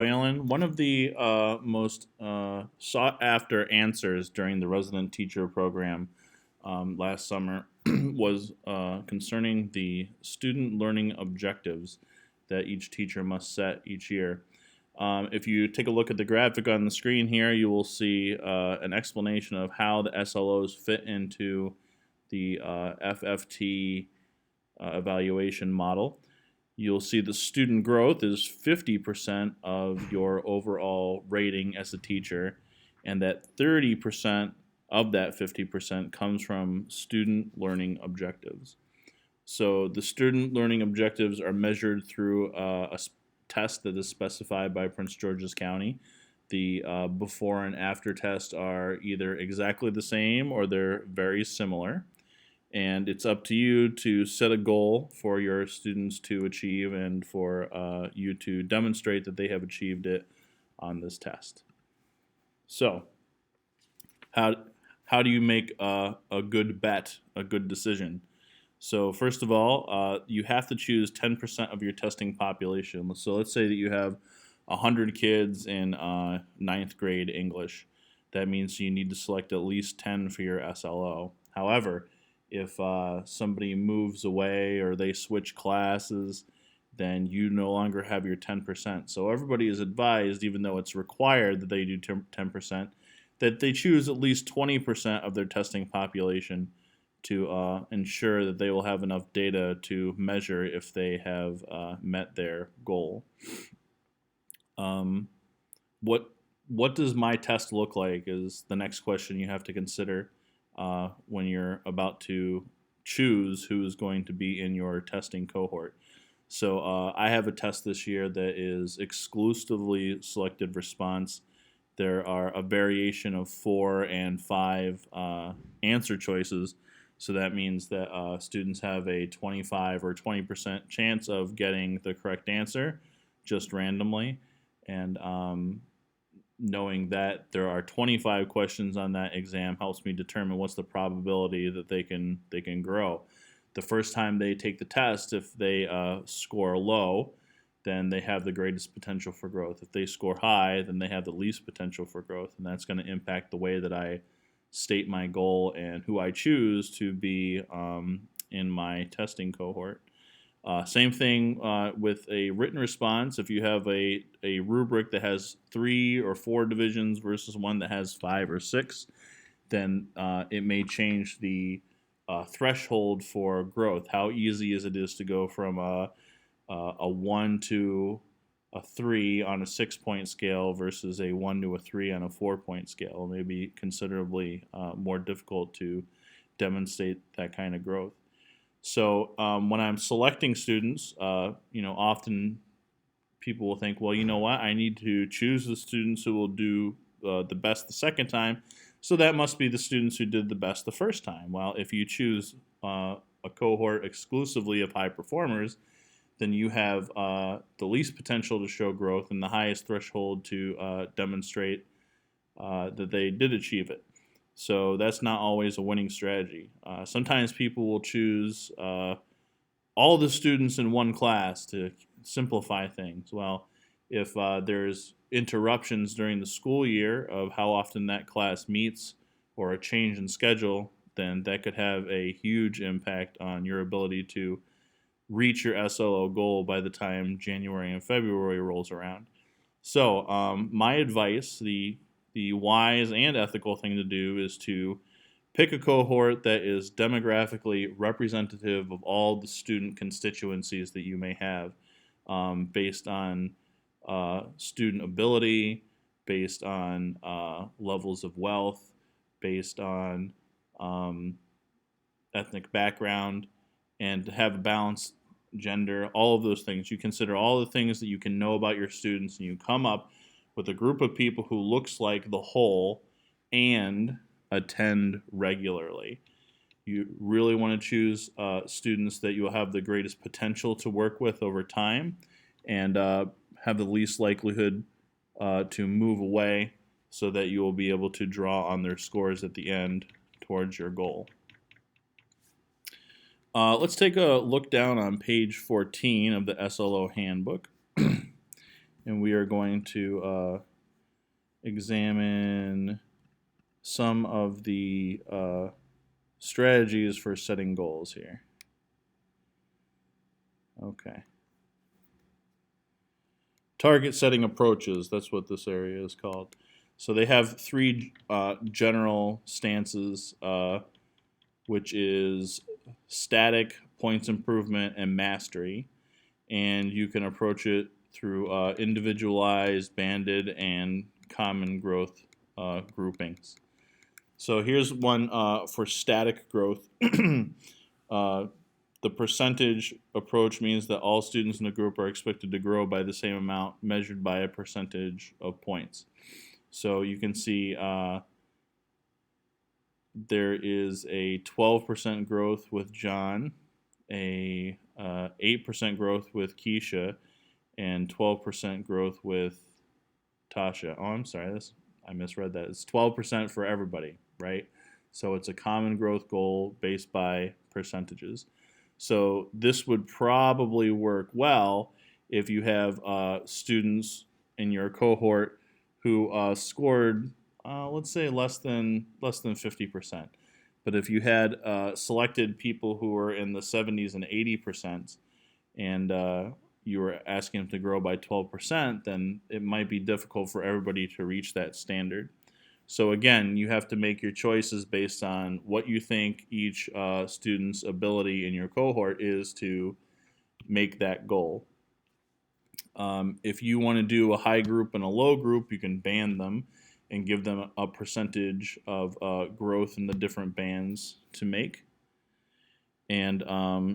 Alan, one of the most sought after answers during the resident teacher program last summer was concerning the student learning objectives that each teacher must set each year. If you take a look at the graphic on the screen here, you will see an explanation of how the SLOs fit into the FFT evaluation model. You'll see the student growth is 50% of your overall rating as a teacher, and that 30% of that 50% comes from student learning objectives. So the student learning objectives are measured through a test that is specified by Prince George's County. The before and after tests are either exactly the same or they're very similar. And it's up to you to set a goal for your students to achieve and for you to demonstrate that they have achieved it on this test. So, how do you make a good bet, a good decision? So first of all, you have to choose 10% of your testing population. So let's say that you have 100 kids in ninth grade English. That means you need to select at least 10 for your SLO. However, if somebody moves away or they switch classes, then you no longer have your 10%. So everybody is advised, even though it's required that they do 10%, that they choose at least 20% of their testing population to ensure that they will have enough data to measure if they have met their goal. What does my test look like is the next question you have to consider when you're about to choose who is going to be in your testing cohort. So I have a test this year that is exclusively selected response. There are a variation of 4 and 5 answer choices. So that means that students have a 25 or 20% chance of getting the correct answer just randomly. And knowing that there are 25 questions on that exam helps me determine what's the probability that they can grow. The first time they take the test, if they score low, then they have the greatest potential for growth. If they score high, then they have the least potential for growth, and that's going to impact the way that I state my goal and who I choose to be in my testing cohort. Same thing with a written response. If you have a rubric that has 3 or 4 divisions versus one that has 5 or 6, then it may change the threshold for growth. How easy is it to go from a 1 to a 3 on a 6-point scale versus a 1 to a 3 on a 4-point scale. It may be considerably more difficult to demonstrate that kind of growth. So when I'm selecting students, often people will think, well, you know what, I need to choose the students who will do the best the second time, so that must be the students who did the best the first time. Well, if you choose a cohort exclusively of high performers, then you have the least potential to show growth and the highest threshold to demonstrate that they did achieve it. So that's not always a winning strategy. Sometimes people will choose all the students in one class to simplify things. Well, if there's interruptions during the school year of how often that class meets or a change in schedule, then that could have a huge impact on your ability to reach your SLO goal by the time January and February rolls around. So my advice, the wise and ethical thing to do is to pick a cohort that is demographically representative of all the student constituencies that you may have, based on student ability, based on levels of wealth, based on ethnic background, and to have a balanced gender, all of those things. You consider all the things that you can know about your students, and you come up with a group of people who looks like the whole and attend regularly. You really want to choose students that you will have the greatest potential to work with over time and have the least likelihood to move away, so that you will be able to draw on their scores at the end towards your goal. Let's take a look down on page 14 of the SLO handbook. and we are going to examine some of the strategies for setting goals here. Okay. Target setting approaches, that's what this area is called. So they have three general stances, which is static, points improvement, and mastery. And you can approach it through individualized, banded, and common growth groupings. So here's one for static growth. The percentage approach means that all students in the group are expected to grow by the same amount measured by a percentage of points. So you can see there is a 12% growth with John, a 8% growth with Keisha, and 12% growth with Tasha. Oh, I'm sorry, I misread that. It's 12% for everybody, right? So it's a common growth goal based by percentages. So this would probably work well if you have students in your cohort who scored, let's say, less than 50%. But if you had selected people who were in the 70s and 80%, and you were asking them to grow by 12%, then it might be difficult for everybody to reach that standard. So again, you have to make your choices based on what you think each student's ability in your cohort is to make that goal. If you want to do a high group and a low group, you can band them and give them a percentage of growth in the different bands to make. And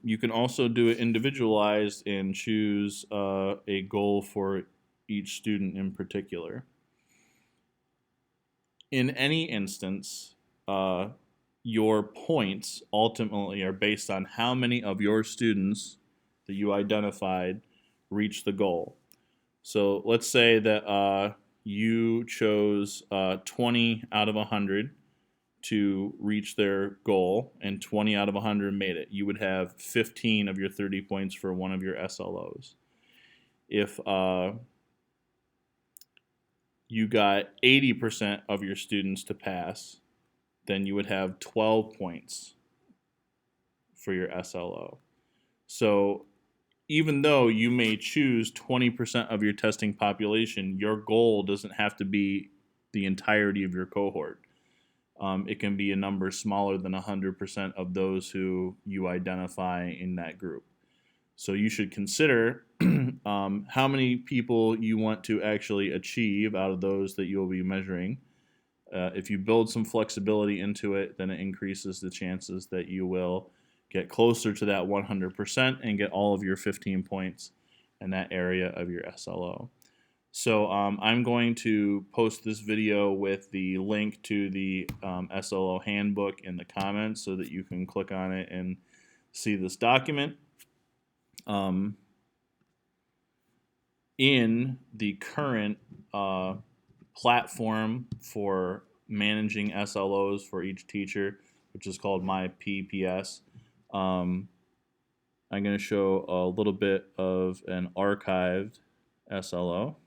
you can also do it individualized and choose a goal for each student in particular. In any instance, your points ultimately are based on how many of your students that you identified reach the goal. So let's say that you chose 20 out of 100 to reach their goal, and 20 out of 100 made it. You would have 15 of your 30 points for one of your SLOs. If you got 80% of your students to pass, then you would have 12 points for your SLO. So even though you may choose 20% of your testing population, your goal doesn't have to be the entirety of your cohort. It can be a number smaller than 100% of those who you identify in that group. So you should consider how many people you want to actually achieve out of those that you'll be measuring. If you build some flexibility into it, then it increases the chances that you will get closer to that 100% and get all of your 15 points in that area of your SLO. So I'm going to post this video with the link to the SLO handbook in the comments so that you can click on it and see this document. In the current platform for managing SLOs for each teacher, which is called My PPS, I'm going to show a little bit of an archived SLO.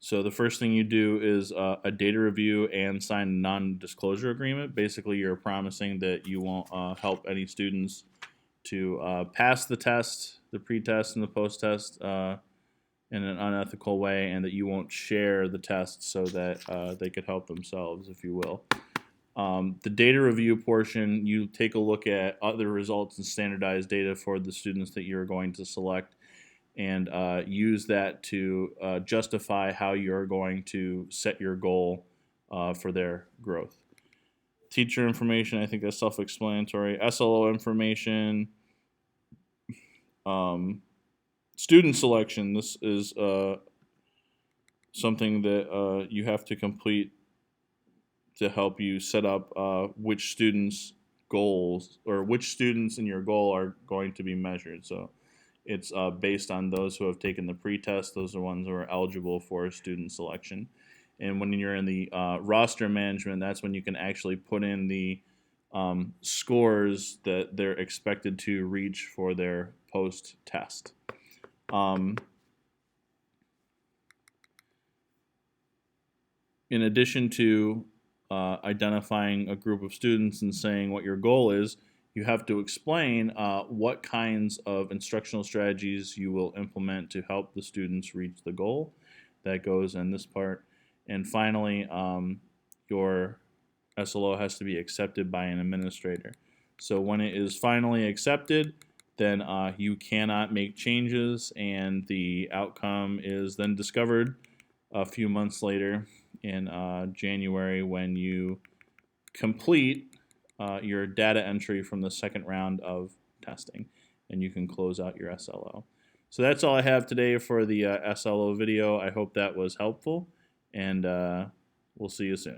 So the first thing you do is a data review and sign a non-disclosure agreement. Basically, you're promising that you won't help any students to pass the test, the pre-test and the post-test in an unethical way, and that you won't share the test so that they could help themselves, if you will. The data review portion, you take a look at other results and standardized data for the students that you're going to select, and use that to justify how you're going to set your goal for their growth. Teacher information, I think that's self-explanatory. SLO information, student selection, this is something that you have to complete to help you set up which students' goals or which students in your goal are going to be measured. So it's based on those who have taken the pre-test. Those are ones who are eligible for student selection. And when you're in the roster management, that's when you can actually put in the scores that they're expected to reach for their post-test. In addition to identifying a group of students and saying what your goal is, you have to explain what kinds of instructional strategies you will implement to help the students reach the goal. That goes in this part. And finally, your SLO has to be accepted by an administrator. So when it is finally accepted, then you cannot make changes, and the outcome is then discovered a few months later in January when you complete your data entry from the second round of testing, and you can close out your SLO. So that's all I have today for the SLO video. I hope that was helpful, and we'll see you soon.